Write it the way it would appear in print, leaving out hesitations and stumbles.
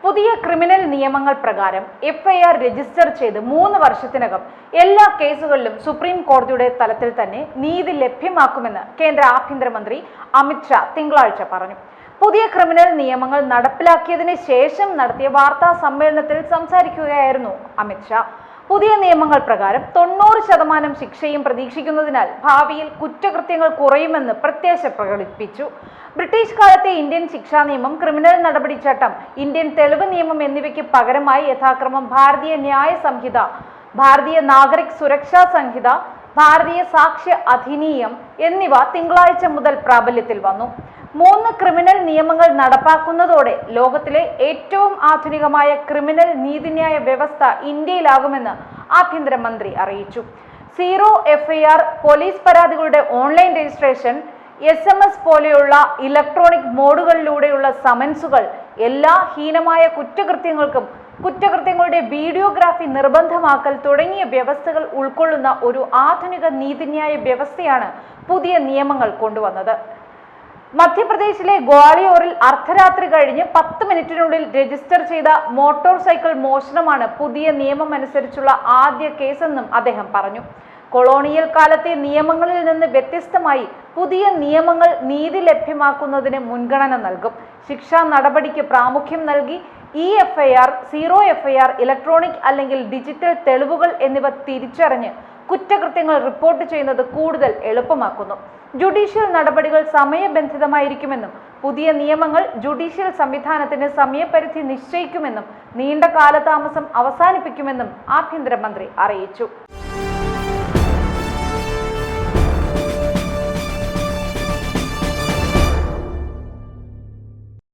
പുതിയ ക്രിമിനൽ നിയമങ്ങൾ പ്രകാരം എഫ്ഐആർ രജിസ്റ്റർ ചെയ്ത് 3 വർഷത്തിനകം എല്ലാ കേസുകളിലും സുപ്രീം കോടതിയുടെ തലത്തിൽ തന്നെ നീതി ലഭ്യമാക്കുമെന്ന് കേന്ദ്ര ആഭ്യന്തരമന്ത്രി അമിത് ഷാ തിങ്കളാഴ്ച പറഞ്ഞു. പുതിയ ക്രിമിനൽ നിയമങ്ങൾ നടപ്പിലാക്കിയതിന് ശേഷം നടത്തിയ വാർത്താ സമ്മേളനത്തിൽ സംസാരിക്കുകയായിരുന്നു അമിത് ഷാ. പുതിയ നിയമങ്ങൾ പ്രകാരം 90% ശിക്ഷയും പ്രതീക്ഷിക്കുന്നതിനാൽ ഭാവിയിൽ കുറ്റകൃത്യങ്ങൾ കുറയുമെന്ന് പ്രത്യാശ പ്രകടിപ്പിച്ചു. ബ്രിട്ടീഷ് കാലത്തെ ഇന്ത്യൻ ശിക്ഷാ നിയമം, ക്രിമിനൽ നടപടിച്ചട്ടം, ഇന്ത്യൻ തെളിവ് നിയമം എന്നിവയ്ക്ക് പകരമായി യഥാക്രമം ഭാരതീയ ന്യായ സംഹിത, ഭാരതീയ നാഗരിക് സുരക്ഷാ സംഹിത, ഭാരതീയ സാക്ഷ്യ അധിനിയം എന്നിവ തിങ്കളാഴ്ച മുതൽ പ്രാബല്യത്തിൽ വന്നു. 3 ക്രിമിനൽ നിയമങ്ങൾ നടപ്പാക്കുന്നതോടെ ലോകത്തിലെ ഏറ്റവും ആധുനികമായ ക്രിമിനൽ നീതിന്യായ വ്യവസ്ഥ ഇന്ത്യയിലാകുമെന്ന് ആഭ്യന്തരമന്ത്രി അറിയിച്ചു. സീറോ എഫ്ഐആർ, പോലീസ് പരാതികളുടെ ഓൺലൈൻ രജിസ്ട്രേഷൻ, SMS പോലെയുള്ള ഇലക്ട്രോണിക് മോഡുകളിലൂടെയുള്ള സമൻസുകൾ, എല്ലാ ഹീനമായ കുറ്റകൃത്യങ്ങൾക്കും കുറ്റകൃത്യങ്ങളുടെ വീഡിയോഗ്രാഫി നിർബന്ധമാക്കൽ തുടങ്ങിയ വ്യവസ്ഥകൾ ഉൾക്കൊള്ളുന്ന ഒരു ആധുനിക നീതിന്യായ വ്യവസ്ഥയാണ് പുതിയ നിയമങ്ങൾ കൊണ്ടുവന്നത്. മധ്യപ്രദേശിലെ ഗ്വാളിയോറിൽ അർദ്ധരാത്രി കഴിഞ്ഞ് 10 മിനിറ്റിനുള്ളിൽ രജിസ്റ്റർ ചെയ്ത മോട്ടോർ സൈക്കിൾ മോഷണമാണ് പുതിയ നിയമം അനുസരിച്ചുള്ള ആദ്യ കേസെന്നും അദ്ദേഹം പറഞ്ഞു. കൊളോണിയൽ കാലത്തെ നിയമങ്ങളിൽ നിന്ന് വ്യത്യസ്തമായി പുതിയ നിയമങ്ങൾ നീതി ലഭ്യമാക്കുന്നതിന് മുൻഗണന നൽകും. ശിക്ഷാ നടപടിക്ക് പ്രാമുഖ്യം നൽകി EFIR, സീറോ എഫ്ഐആർ, ഇലക്ട്രോണിക് അല്ലെങ്കിൽ ഡിജിറ്റൽ തെളിവുകൾ എന്നിവ തിരിച്ചറിഞ്ഞ് കുറ്റകൃത്യങ്ങൾ റിപ്പോർട്ട് ചെയ്യുന്നത് കൂടുതൽ എളുപ്പമാക്കുന്നു. ജുഡീഷ്യൽ നടപടികൾ സമയബന്ധിതമായിരിക്കുമെന്നും പുതിയ നിയമങ്ങൾ ജുഡീഷ്യൽ സംവിധാനത്തിന് സമയപരിധി നിശ്ചയിക്കുമെന്നും നീണ്ട കാലതാമസം അവസാനിപ്പിക്കുമെന്നും ആഭ്യന്തരമന്ത്രി അറിയിച്ചു.